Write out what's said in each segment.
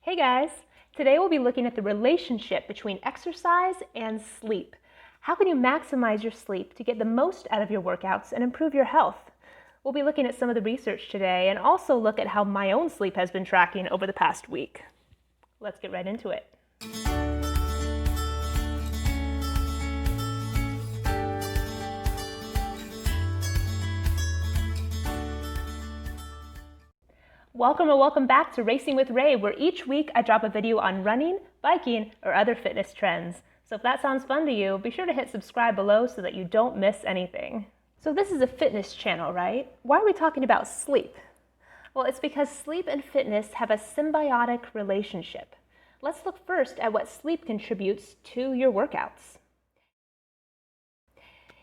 Hey guys! Today we'll be looking at the relationship between exercise and sleep. How can you maximize your sleep to get the most out of your workouts and improve your health? We'll be looking at some of the research today and also look at how my own sleep has been tracking over the past week. Let's get right into it. Welcome back to Racing with Ray, where each week I drop a video on running, biking, or other fitness trends. So if that sounds fun to you, be sure to hit subscribe below so that you don't miss anything. So this is a fitness channel, right? Why are we talking about sleep? Well, it's because sleep and fitness have a symbiotic relationship. Let's look first at what sleep contributes to your workouts.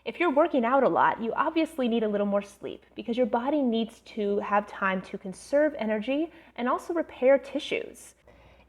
If you're working out a lot, you obviously need a little more sleep because your body needs to have time to conserve energy and also repair tissues.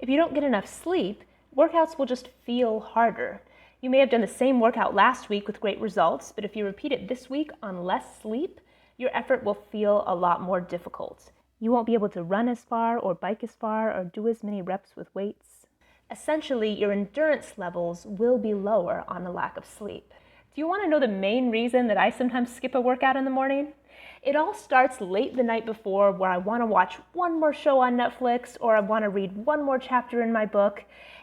If you don't get enough sleep, workouts will just feel harder. You may have done the same workout last week with great results, but if you repeat it this week on less sleep, your effort will feel a lot more difficult. You won't be able to run as far or bike as far or do as many reps with weights. Essentially, your endurance levels will be lower on a lack of sleep. Do you want to know the main reason that I sometimes skip a workout in the morning? It all starts late the night before, where I want to watch one more show on Netflix or I want to read one more chapter in my book,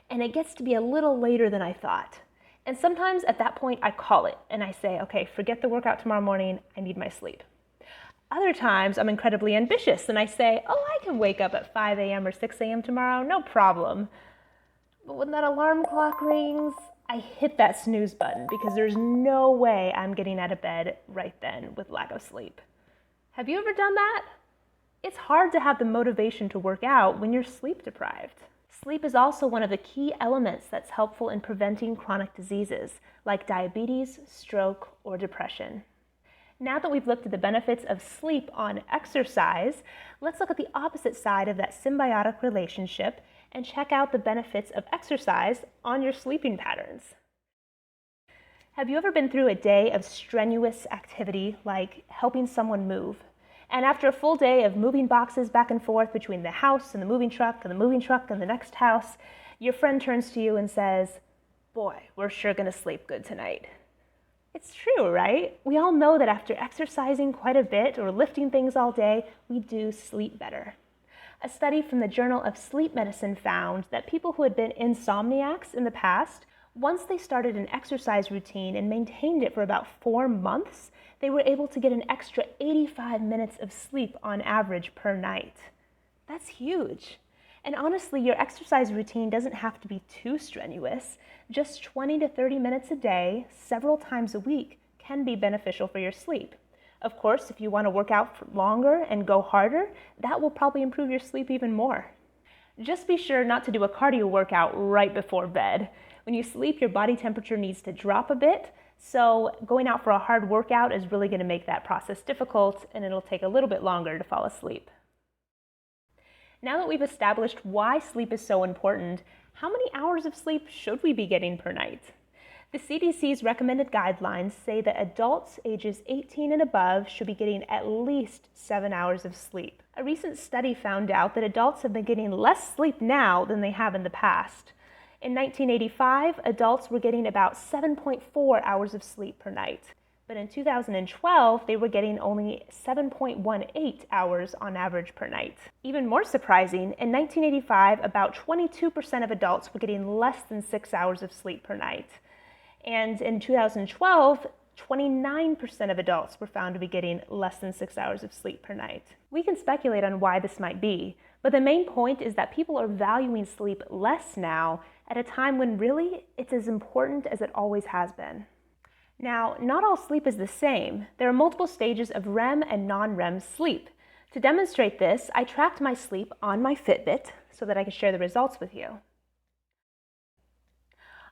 and it gets to be a little later than I thought. And sometimes at that point I call it and I say, okay, forget the workout tomorrow morning, I need my sleep. Other times I'm incredibly ambitious and I say, oh, I can wake up at 5 a.m. or 6 a.m. tomorrow, no problem. But when that alarm clock rings, I hit that snooze button because there's no way I'm getting out of bed right then with lack of sleep. Have you ever done that? It's hard to have the motivation to work out when you're sleep deprived. Sleep is also one of the key elements that's helpful in preventing chronic diseases like diabetes, stroke, or depression. Now that we've looked at the benefits of sleep on exercise, let's look at the opposite side of that symbiotic relationship and check out the benefits of exercise on your sleeping patterns. Have you ever been through a day of strenuous activity like helping someone move? And after a full day of moving boxes back and forth between the house and the moving truck and the moving truck and the next house, your friend turns to you and says, "Boy, we're sure gonna sleep good tonight." It's true, right? We all know that after exercising quite a bit or lifting things all day, we do sleep better. A study from the Journal of Sleep Medicine found that people who had been insomniacs in the past, once they started an exercise routine and maintained it for about 4 months, they were able to get an extra 85 minutes of sleep on average per night. That's huge. And honestly, your exercise routine doesn't have to be too strenuous. Just 20 to 30 minutes a day, several times a week, can be beneficial for your sleep. Of course, if you want to work out for longer and go harder, that will probably improve your sleep even more. Just be sure not to do a cardio workout right before bed. When you sleep, your body temperature needs to drop a bit, so going out for a hard workout is really going to make that process difficult, and it'll take a little bit longer to fall asleep. Now that we've established why sleep is so important, how many hours of sleep should we be getting per night? The CDC's recommended guidelines say that adults ages 18 and above should be getting at least 7 hours of sleep. A recent study found out that adults have been getting less sleep now than they have in the past. In 1985, adults were getting about 7.4 hours of sleep per night. But in 2012, they were getting only 7.18 hours on average per night. Even more surprising, in 1985, about 22% of adults were getting less than 6 hours of sleep per night. And in 2012, 29% of adults were found to be getting less than 6 hours of sleep per night. We can speculate on why this might be, but the main point is that people are valuing sleep less now at a time when really it's as important as it always has been. Now, not all sleep is the same. There are multiple stages of REM and non-REM sleep. To demonstrate this, I tracked my sleep on my Fitbit so that I could share the results with you.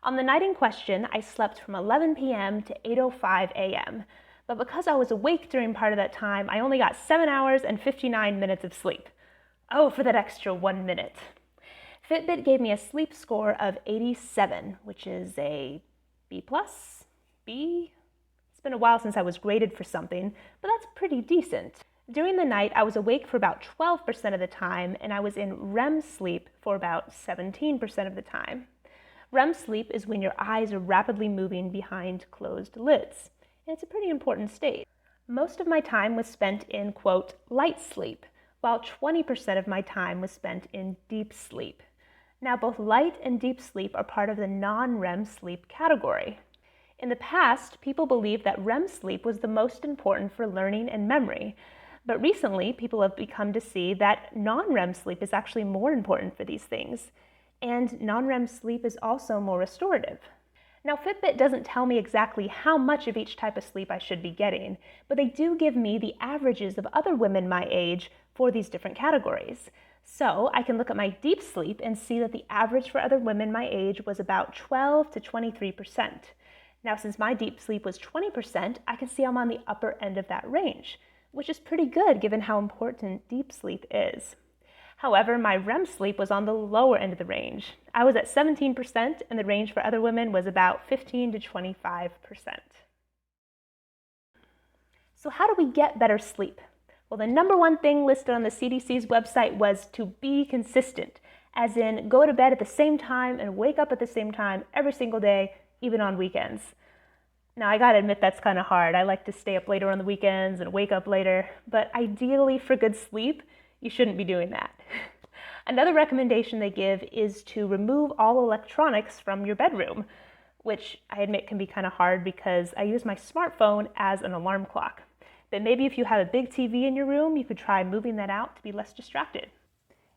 On the night in question, I slept from 11 p.m. to 8:05 a.m., but because I was awake during part of that time, I only got 7 hours and 59 minutes of sleep. Oh, for that extra 1 minute. Fitbit gave me a sleep score of 87, which is a B+, B. It's been a while since I was graded for something, but that's pretty decent. During the night, I was awake for about 12% of the time, and I was in REM sleep for about 17% of the time. REM sleep is when your eyes are rapidly moving behind closed lids, and it's a pretty important state. Most of my time was spent in, quote, light sleep, while 20% of my time was spent in deep sleep. Now, both light and deep sleep are part of the non-REM sleep category. In the past, people believed that REM sleep was the most important for learning and memory, but recently people have become to see that non-REM sleep is actually more important for these things, and non-REM sleep is also more restorative. Now, Fitbit doesn't tell me exactly how much of each type of sleep I should be getting, but they do give me the averages of other women my age for these different categories. So I can look at my deep sleep and see that the average for other women my age was about 12 to 23%. Now, since my deep sleep was 20%, I can see I'm on the upper end of that range, which is pretty good given how important deep sleep is. However, my REM sleep was on the lower end of the range. I was at 17%, and the range for other women was about 15 to 25%. So how do we get better sleep? Well, the number one thing listed on the CDC's website was to be consistent, as in go to bed at the same time and wake up at the same time every single day, even on weekends. Now, I gotta admit that's kind of hard. I like to stay up later on the weekends and wake up later, but ideally for good sleep, you shouldn't be doing that. Another recommendation they give is to remove all electronics from your bedroom, which I admit can be kind of hard because I use my smartphone as an alarm clock. But maybe if you have a big TV in your room, you could try moving that out to be less distracted.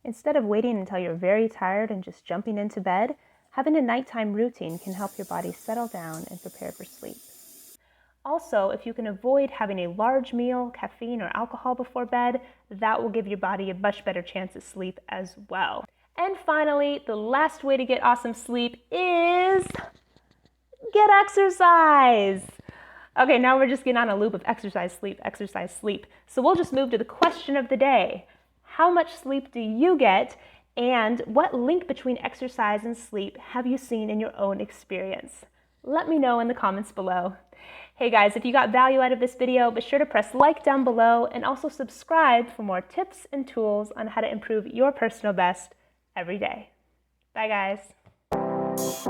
Instead of waiting until you're very tired and just jumping into bed, having a nighttime routine can help your body settle down and prepare for sleep. Also, if you can avoid having a large meal, caffeine, or alcohol before bed, that will give your body a much better chance of sleep as well. And finally, the last way to get awesome sleep is get exercise. Okay, now we're just getting on a loop of exercise, sleep, exercise, sleep. So we'll just move to the question of the day. How much sleep do you get? And what link between exercise and sleep have you seen in your own experience? Let me know in the comments below. Hey guys, if you got value out of this video, be sure to press like down below and also subscribe for more tips and tools on how to improve your personal best every day. Bye guys.